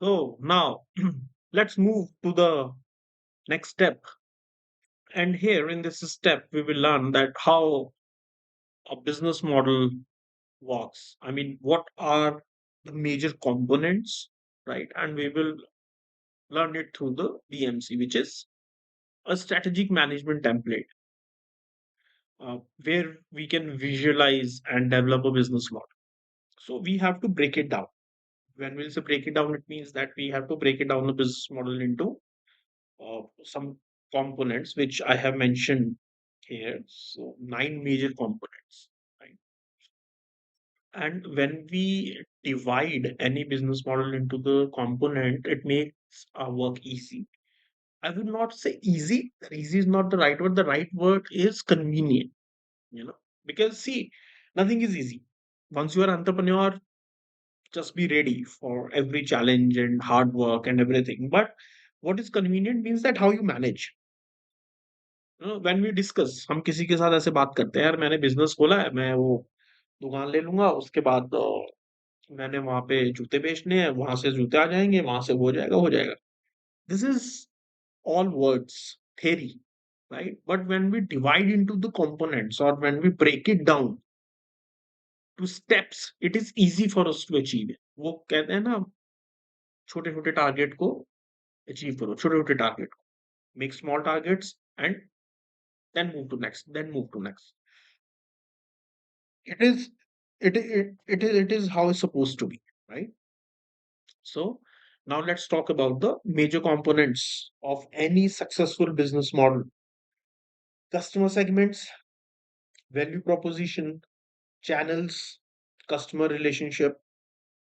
So now let's move to the next step. And here in this step, we will learn that how a business model works. I mean, what are the major components, right? And we will learn it through the BMC, which is a strategic management template, where we can visualize and develop a business model. So we have to break it down. When we say break it down, it means that we have to break it down the business model into some components which I have mentioned here. So nine major components, right? And when we divide any business model into the component, it makes our work easy. I would not say easy. Easy is not the right word. The right word is convenient, you know, because see, nothing is easy. Once you are entrepreneur, just be ready for every challenge and hard work and everything. But what is convenient means that how you manage. When we discuss हम किसी के साथ ऐसे बात करते हैं यार मैंने बिजनेस खोला है मैं वो दुकान ले लूंगा उसके बाद मैंने वहां पे जूते बेचने हैं वहां से जूते आ जाएंगे वहां से हो जाएगा this is all words theory, right? But when we divide into the components or when we break it down to steps, it is easy for us to achieve it. वो कहते हैं ना छोटे छोटे टारगेट को अचीव करो छोटे छोटे टारगेट को make small targets and then move to next. It is it is how it's supposed to be, right? So now let's talk about the major components of any successful business model. Customer segments, value proposition, channels, customer relationship,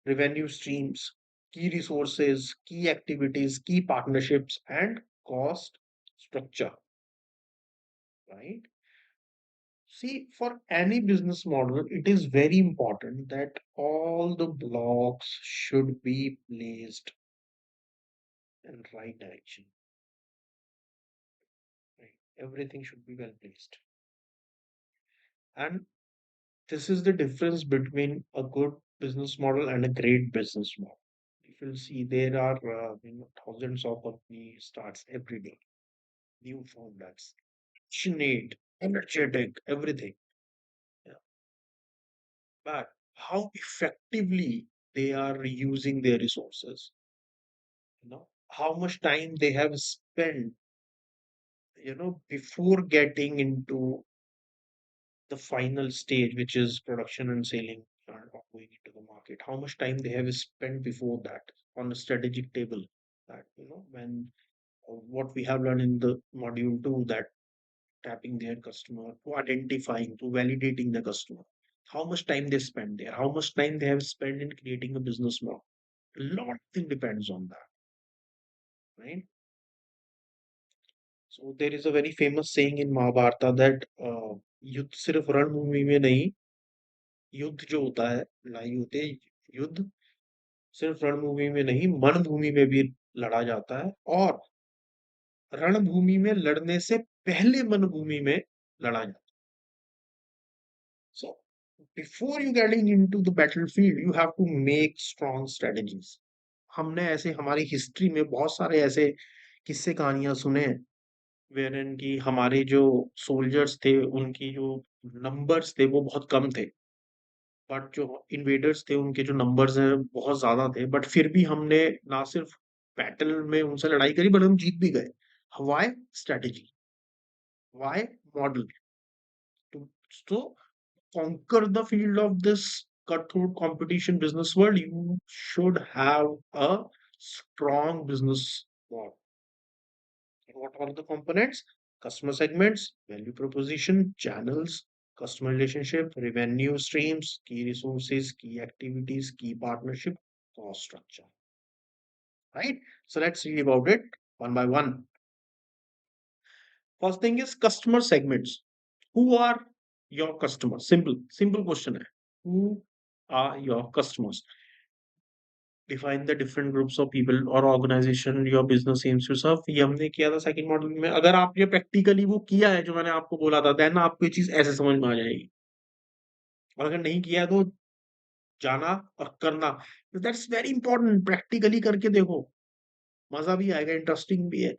revenue streams, key resources, key activities, key partnerships, and cost structure, right? See, for any business model, it is very important that all the blocks should be placed in right direction. Right? Everything should be well placed. And this is the difference between a good business model and a great business model. If you'll see, there are thousands of company starts every day, new founders, passionate, energetic, everything. Yeah. But how effectively they are using their resources, how much time they have spent, before getting into the final stage, which is production and selling or going into the market, how much time they have spent before that on a strategic table. That, when what we have learned in the module 2, that tapping their customer, to identifying, to validating the customer, how much time they spend there, how much time they have spent in creating a business model. A lot of thing depends on that, right? So there is a very famous saying in Mahabharata that युद्ध सिर्फ रणभूमि में नहीं, युद्ध जो होता है, लड़ाई होती है, युद्ध सिर्फ रणभूमि में नहीं, मनभूमि में भी लड़ा जाता है और रणभूमि में लड़ने से पहले मनभूमि में लड़ा जाता है. So before you getting into the battlefield, you have to make strong strategies. हमने ऐसे हमारी हिस्ट्री में बहुत सारे ऐसे किस्से कहानियां सुने हैं वेरन की हमारे जो सोल्जर्स थे उनकी जो नंबर्स थे वो बहुत कम थे बट जो इन्वेडर्स थे उनके जो नंबर्स हैं बहुत ज्यादा थे बट फिर भी हमने ना सिर्फ बैटल में उनसे लड़ाई करी बट हम जीत भी गए. व्हाई? स्ट्रेटेजी. व्हाई? मॉडल. तो conquer the field of this cutthroat competition business world, you should have a strong business model. And what are the components? Customer segments, value proposition, channels, customer relationship, revenue streams, key resources, key activities, key partnership, cost structure. Right? So let's read about it one by one. First thing is customer segments. Who are your customers? Simple question. Hai. Who are your customers? Define the different groups of people or organization your business aims to serve. ये हमने किया था second module में. अगर आपने practically वो किया है जो मैंने आपको बोला था देन आपको ये चीज ऐसे समझ में आ जाएगी. और अगर नहीं किया है तो जाना और करना, दैट्स वेरी इंपॉर्टेंट। प्रैक्टिकली करके देखो, मजा भी आएगा, इंटरेस्टिंग भी है।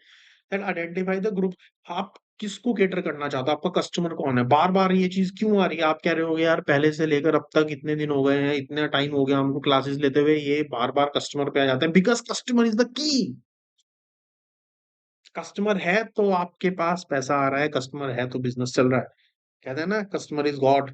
एंड आइडेंटिफाई द ग्रुप, आप किसको केटर करना चाहते हो, आपका कस्टमर कौन है, बार बार ये चीज क्यों आ रही है, आप कह रहे हो यार पहले से लेकर अब तक इतने दिन हो गए हैं, इतना टाइम हो गया हमको क्लासेस लेते हुए, ये बार बार कस्टमर पे आ जाते हैं, because customer is the key. Customer है तो आपके पास पैसा आ रहा है, कस्टमर है तो बिजनेस चल रहा है। कहते हैं ना, customer is God.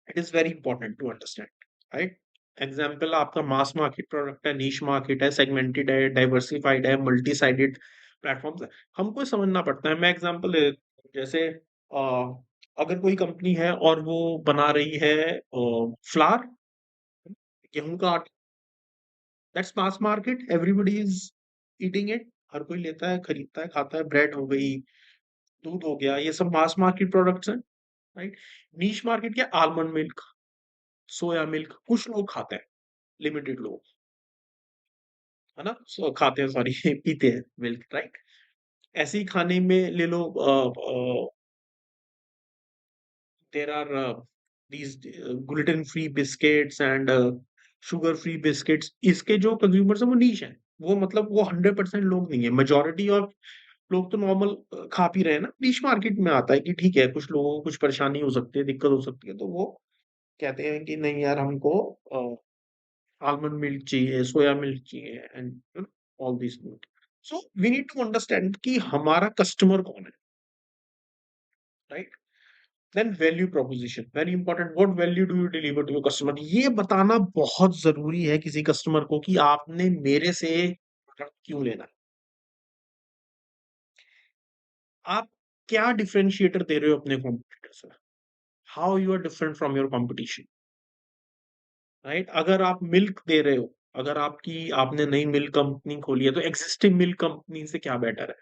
It is very important to understand, right. Example, आपका मास मार्केट प्रोडक्ट है, नीश मार्केट है, सेगमेंटेड है, डाइवर्सिफाइड है, मल्टी साइडेड प्लेटफॉर्म है, हमको समझना पड़ता है। मैं एग्जाम्पल दे देता हूँ, जैसे अगर कोई कंपनी है और वो बना रही है फ्लावर, गेहूं का आटा, that's mass market, everybody is eating it, हर कोई लेता है, खरीदता है, खाता है। ब्रेड हो गई, दूध हो गया, ये सब मास मार्केट प्रोडक्ट्स हैं, राइट। नीश मार्केट क्या, आलमंड मिल्क, सोया मिल्क, कुछ लोग खाते हैं, लिमिटेड लोग, है ना, खाते हैं, सॉरी, पीते हैं मिल्क, राइट। ऐसे ही खाने में ले लो, there are these gluten free biscuits and sugar free biscuits, इसके जो कंज्यूमर्स हैं वो नीश है, वो मतलब वो 100% लोग नहीं है, मेजोरिटी ऑफ लोग तो नॉर्मल खा पी रहे हैं ना। नीश मार्केट में आता है कि ठीक है, कुछ लोगों को कुछ परेशानी हो सकती है, दिक्कत हो सकती है, तो वो कहते हैं कि नहीं यार, हमको आलमंड मिल्क चाहिए, सोया मिल्क चाहिए, and all this milk. So we need to understand कि हमारा कस्टमर कौन है, right. Then value proposition, very important, what value do you deliver to your customer, ये बताना बहुत जरूरी है किसी कस्टमर को कि आपने मेरे से प्रोडक्ट क्यों लेना है, आप क्या डिफरेंशिएटर दे रहे हो अपने कॉम्पिटिटर से, how you are different from your competition, right. अगर आप मिल्क दे रहे हो, अगर आपने नई मिल्क कंपनी खोली है, तो एग्जिस्टिंग मिल्क कंपनी से क्या बेटर है,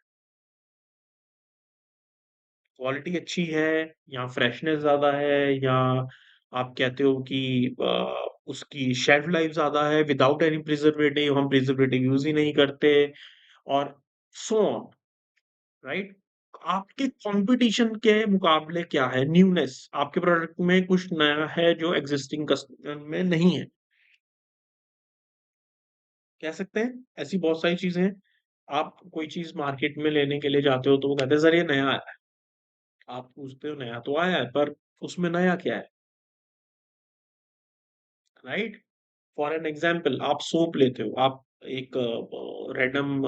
क्वालिटी अच्छी है, या फ्रेशनेस ज्यादा है, या आप कहते हो कि उसकी शेल्फ लाइफ ज्यादा है, विदाउट एनी प्रिजर्वेटिव, हम प्रिजर्वेटिव यूज ही नहीं करते, और सो ऑन, राइट। आपके कंपटीशन के मुकाबले क्या है, न्यूनेस, आपके प्रोडक्ट में कुछ नया है जो एग्जिस्टिंग कस्टमर में नहीं है, कह सकते हैं। ऐसी बहुत सारी चीजें हैं। आप कोई चीज मार्केट में लेने के लिए जाते हो तो वो कहते हैं सर ये नया आया है, आप पूछते हो नया तो आया है, पर उसमें नया क्या है, राइट। फॉर एन एग्जाम्पल, आप सोप लेते हो, आप एक रैंडम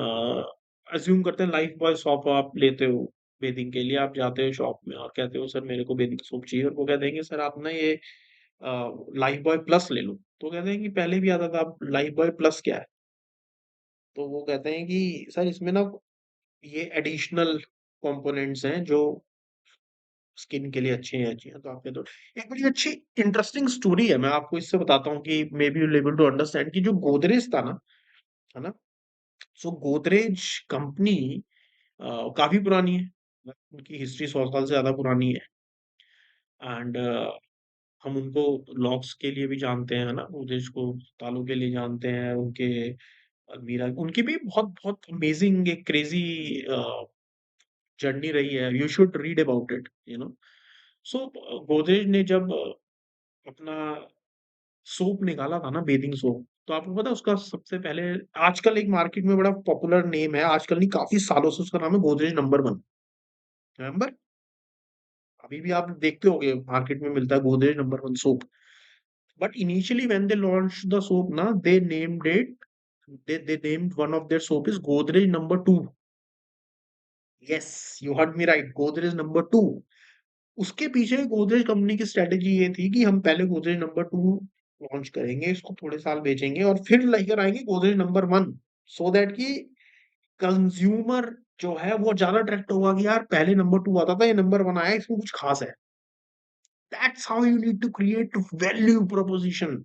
अज्यूम करते हैं लाइफ बॉय सोप आप लेते हो, बेथिंग के लिए आप जाते हो शॉप में और कहते हो सर मेरे को बेथिंग सोप चाहिए, और वो कह देंगे सर आप ना ये लाइफ बॉय प्लस ले लो, तो कहते हैं कि पहले भी आता था, आप लाइफ बॉय प्लस क्या है, तो वो कहते हैं कि सर इसमें ना ये एडिशनल कंपोनेंट्स हैं जो स्किन के लिए अच्छे हैं, तो आप कहते हो। एक बड़ी अच्छी इंटरेस्टिंग स्टोरी है, मैं आपको इससे बताता हूँ कि may be you able to understand कि जो गोदरेज था ना, है ना, सो गोदरेज कंपनी काफी पुरानी है, उनकी हिस्ट्री 100 साल से ज्यादा पुरानी है, एंड हम उनको लॉक्स के लिए भी जानते हैं, है ना, गोदरेज को तालों के लिए जानते हैं, उनके अलमीरा उनकी भी बहुत बहुत अमेजिंग एक क्रेजी जर्नी रही है, you should read about it, you know. So Godrej ने जब अपना सोप निकाला था ना, बेथिंग सोप, तो आपको पता है उसका सबसे पहले, आजकल एक मार्केट में बड़ा पॉपुलर नेम है, आजकल नहीं काफी सालों से उसका नाम है गोदरेज नंबर 1, रिमेम्बर, अभी भी आप देखते होगे मार्केट में मिलता है गोदरेज नंबर 1 सोप। But initially when they launch the soap ना, they named it, they named one of their soap is Godrej number 2। Yes, you heard me right, Godrej number 2। उसके पीछे गोदरेज कंपनी की स्ट्रेटेजी ये थी कि हम पहले गोदरेज नंबर 2 लॉन्च करेंगे, इसको थोड़े साल बेचेंगे और फिर लेकर आएंगे गोदरेज नंबर 1, सो दैट कि कंज्यूमर जो है वो ज्यादा अट्रैक्ट होगा कि यार पहले नंबर 2 आता था, ये नंबर 1 आया, इसमें कुछ खास है। That's how you need to create value proposition,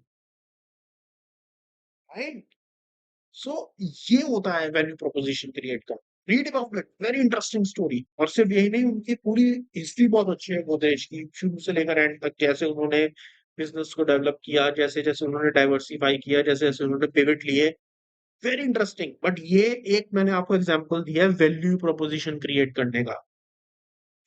right. So ये होता है वैल्यू प्रोपोजिशन क्रिएट का। Read about it, very interesting story, और सिर्फ यही नहीं, उनकी पूरी हिस्ट्री बहुत अच्छी है गोदरेज की, शुरू से लेकर एंड तक, कैसे उन्होंने बिजनेस को डेवलप किया, जैसे जैसे उन्होंने डाइवर्सिफाई किया, जैसे जैसे उन्होंने पिवट लिए, वेरी इंटरेस्टिंग। बट ये एक मैंने आपको एग्जांपल दिया है वैल्यू प्रोपोजिशन क्रिएट करने का।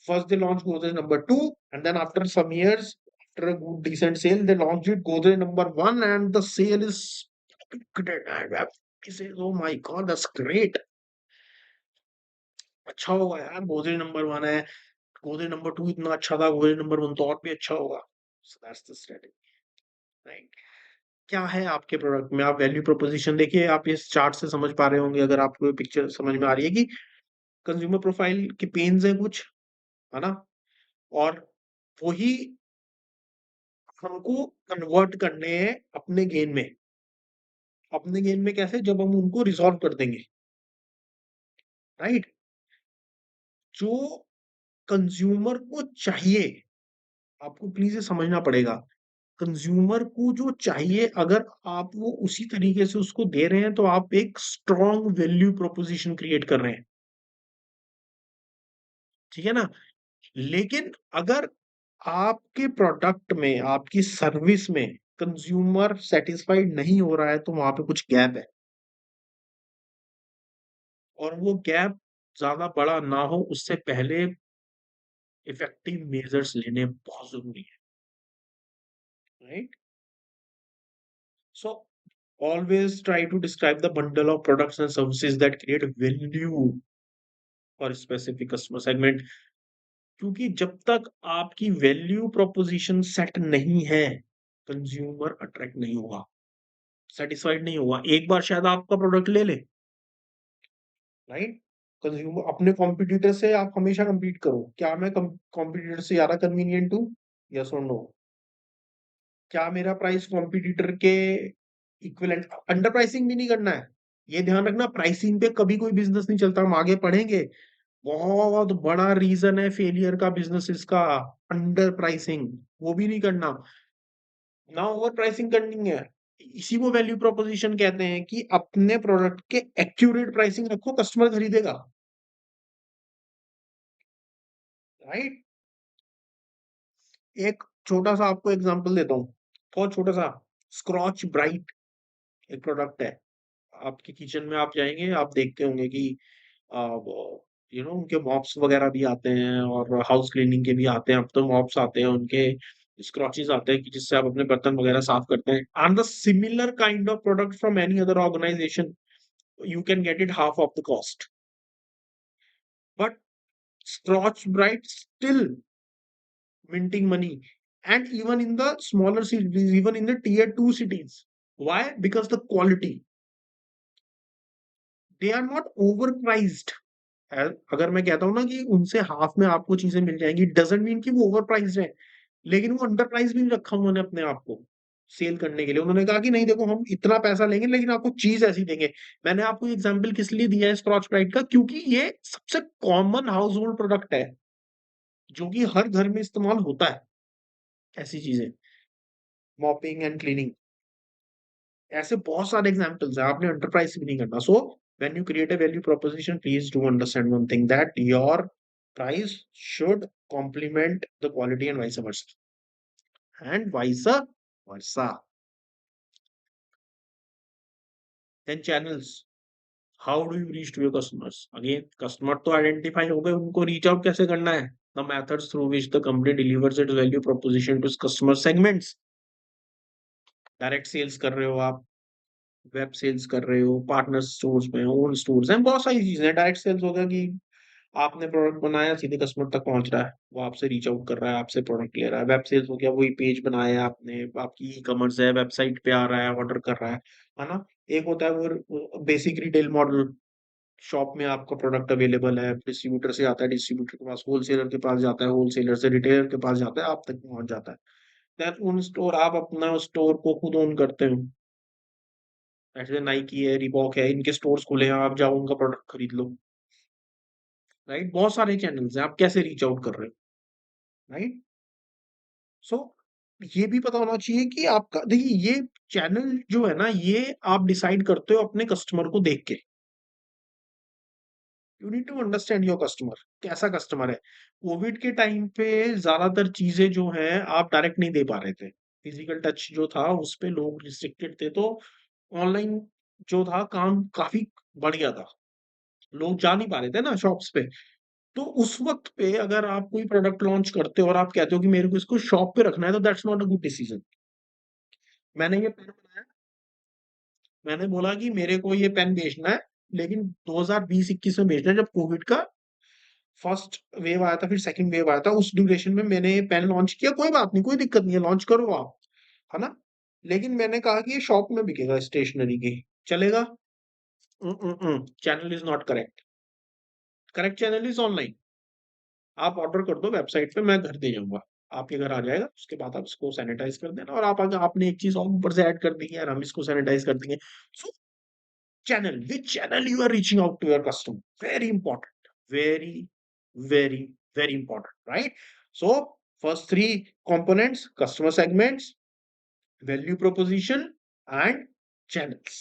First they launch Godrej number 2, and then after some years, after a good decent sale, they launched it Godrej number one, and the sale is skyrocketed. And he says, "Oh my God, that's great! अच्छा होगा यार, Godrej number one है, Godrej number two इतना अच्छा था, Godrej number one तो और भी अच्छा होगा." So that's the strategy, right? क्या है आपके प्रोडक्ट में? आप वैल्यू प्रोपोजिशन देखिए, आप इस चार्ट से समझ पा रहे होंगे, अगर आपको पिक्चर समझ में आ रही है कि कंज्यूमर प्रोफाइल के पेन्स है कुछ, है ना? और वही हमको कन्वर्ट करने हैं अपने गेन में। अपने गेन में कैसे? जब हम उनको रिज़ॉल्व कर देंगे, राइट? जो कंज्यूमर को चाहिए, आपको प्लीज़ ये समझना पड़ेगा। कंज्यूमर को जो चाहिए, अगर आप वो उसी तरीके से उसको दे रहे हैं, तो आप एक स्ट्रॉन्ग वैल्यू प्रोपोज़िशन क्रिएट कर रहे हैं, ठीक है ना? लेकिन अगर आपके प्रोडक्ट में, आपकी सर्विस में कंज्यूमर सैटिस्फाइड नहीं हो रहा है, तो वहाँ पे कुछ गैप है, और वो गैप ज़्यादा बड़ा ना हो, उससे पहले इफेक्टिव मेजर्स लेने बहुत ज़रूरी है, right? So always try to describe the bundle of products and services that create value for a specific customer segment. क्योंकि जब तक आपकी वैल्यू प्रोपोजिशन सेट नहीं है, कंज्यूमर अट्रैक्ट नहीं होगा, सेटिस्फाइड नहीं होगा। एक बार शायद आपका प्रोडक्ट ले ले, राइट? कंज्यूमर अपने कॉम्पिटिटर से आप हमेशा compete करो। क्या मैं कॉम्पिटिटर से ज्यादा कन्वीनियंट हूँ? यस और नो? क्या मेरा प्राइस कॉम्पिटिटर के इक्विवेलेंट? अंडर प्राइसिंग भी नहीं करना है। ये ध्यान रखना, प्राइसिंग पे कभी कोई बिजनेस नहीं चलता, हम आगे पढ़ेंगे। बहुत बड़ा रीजन है फेलियर का बिजनेस का, अंडर प्राइसिंग। वो भी नहीं करना, ना ओवर प्राइसिंग करनी है। इसी को वैल्यू प्रोपोजिशन कहते हैं, कि अपने प्रोडक्ट के एक्यूरेट प्राइसिंग रखो, कस्टमर खरीदेगा, राइट? एक छोटा सा आपको एग्जांपल देता हूँ, बहुत छोटा सा। स्क्रॉच ब्राइट एक प्रोडक्ट है, आपके किचन में आप जाएंगे, आप देखते होंगे कि उनके मॉप्स वगैरह भी आते हैं, और हाउस क्लीनिंग के भी आते हैं। अब तो मॉप्स आते हैं, उनके स्क्रॉचेस आते हैं, कि जिससे आप अपने बर्तन वगैरह साफ करते हैं। And the similar kind of product from any other organisation, you can get it half of the cost, but Scotch Brite still minting money, and even in the smaller cities, even in the tier 2 cities. Why? Because the quality, they are not overpriced. अगर मैं कहता हूँ ना कि उनसे half में आपको चीजें मिल जाएंगी, डजंट मीन कि वो ओवर प्राइस्ड है, लेकिन वो अंडर प्राइस भी नहीं रखा उन्होंने अपने आप को सेल करने के लिए। उन्होंने कहा कि नहीं देखो, हम इतना पैसा लेंगे लेकिन आपको चीज ऐसी देंगे। मैंने आपको एग्जांपल किस लिए दिया है स्क्रॉच ब्राइट का? क्योंकि ये सबसे कॉमन हाउस होल्ड प्रोडक्ट है, जो कि हर घर में इस्तेमाल होता है। ऐसी चीजें, मॉपिंग एंड क्लीनिंग, ऐसे बहुत सारे एग्जांपल्स हैं। आपने एंटरप्राइज भी नहीं करना। So when you create a value proposition, please do understand one thing, that your price should complement the quality and vice versa, and vice versa. Then channels, how do you reach to your customers? Again, customer तो identify हो गए, उनको reach out कैसे करना है? The methods through which the company delivers its value proposition to its customer segments. Direct sales कर रहे हो आप, वेब सेल्स कर रहे हो, पार्टनर स्टोर्स में, ओन स्टोर्स हैं, बहुत सारी चीजें हैं। डायरेक्ट सेल्स हो गया कि आपने प्रोडक्ट बनाया, सीधे कस्टमर तक पहुंच रहा है, वो आपसे रीच आउट कर रहा है, आपसे प्रोडक्ट ले रहा है। वेब सेल्स हो गया, वही पेज बनाया आपने, आपकी ई कॉमर्स है, वेबसाइट पे आ रहा है, ऑर्डर कर रहा है ना? एक होता है वो बेसिक रिटेल मॉडल, शॉप में आपका प्रोडक्ट अवेलेबल है, डिस्ट्रीब्यूटर से आता है, डिस्ट्रीब्यूटर के पास, होलसेलर के पास जाता है, होलसेलर से रिटेलर के पास जाता है, आप तक पहुंच जाता है। देन उन स्टोर, आप अपना स्टोर को खुद ओन करते हो। ऐसे नाइकी है, रिबॉक है, इनके स्टोर्स खुले हैं, आप जाओ उनका प्रोडक्ट खरीद लो, राइट? बहुत सारे चैनल्स हैं, आप कैसे रीच आउट कर रहे हो, राइट? सो ये भी पता होना चाहिए कि आपका, देखिए ये चैनल जो है ना, ये आप डिसाइड करते हो अपने कस्टमर को देख के। You need to understand your customer, कैसा कस्टमर है। कोविड के टाइम पे ज्यादातर चीजें जो है आप डायरेक्ट नहीं दे पा रहे थे, फिजिकल टच जो था उस पे लोग रिस्ट्रिक्टेड थे, तो ऑनलाइन जो था काम काफी बढ़ गया था, लोग जा नहीं पा रहे थे ना शॉप्स पे। तो उस वक्त पे अगर आप कोई प्रोडक्ट लॉन्च करते हो और आप कहते हो कि मेरे को इसको शॉप पे रखना है, तो that's not a good decision. मैंने ये पेन बनाया, मैंने बोला कि मेरे को ये पेन बेचना है, लेकिन 2020-21 में बेचना है, जब कोविड का फर्स्ट वेव आया था, फिर सेकंड वेव आया था, उस ड्यूरेशन में मैंने ये पेन लॉन्च किया। कोई बात नहीं, कोई दिक्कत नहीं है, लॉन्च करो आप, है ना? लेकिन मैंने कहा कि ये शॉप में बिकेगा, स्टेशनरी की चलेगा। Channel is not correct. Correct channel is online. आप ऑर्डर कर दो वेबसाइट पे, मैं घर दे जाऊंगा, आपके घर आ जाएगा, उसके बाद आप इसको सैनिटाइज कर देना। और आप अगर आपने एक चीज और ऊपर से ऐड कर दी है, यार हम इसको सैनिटाइज कर देंगे। सो channel, which channel you are reaching out to your customer, very important, very important, right? So first three components: customer segments, value proposition, and channels.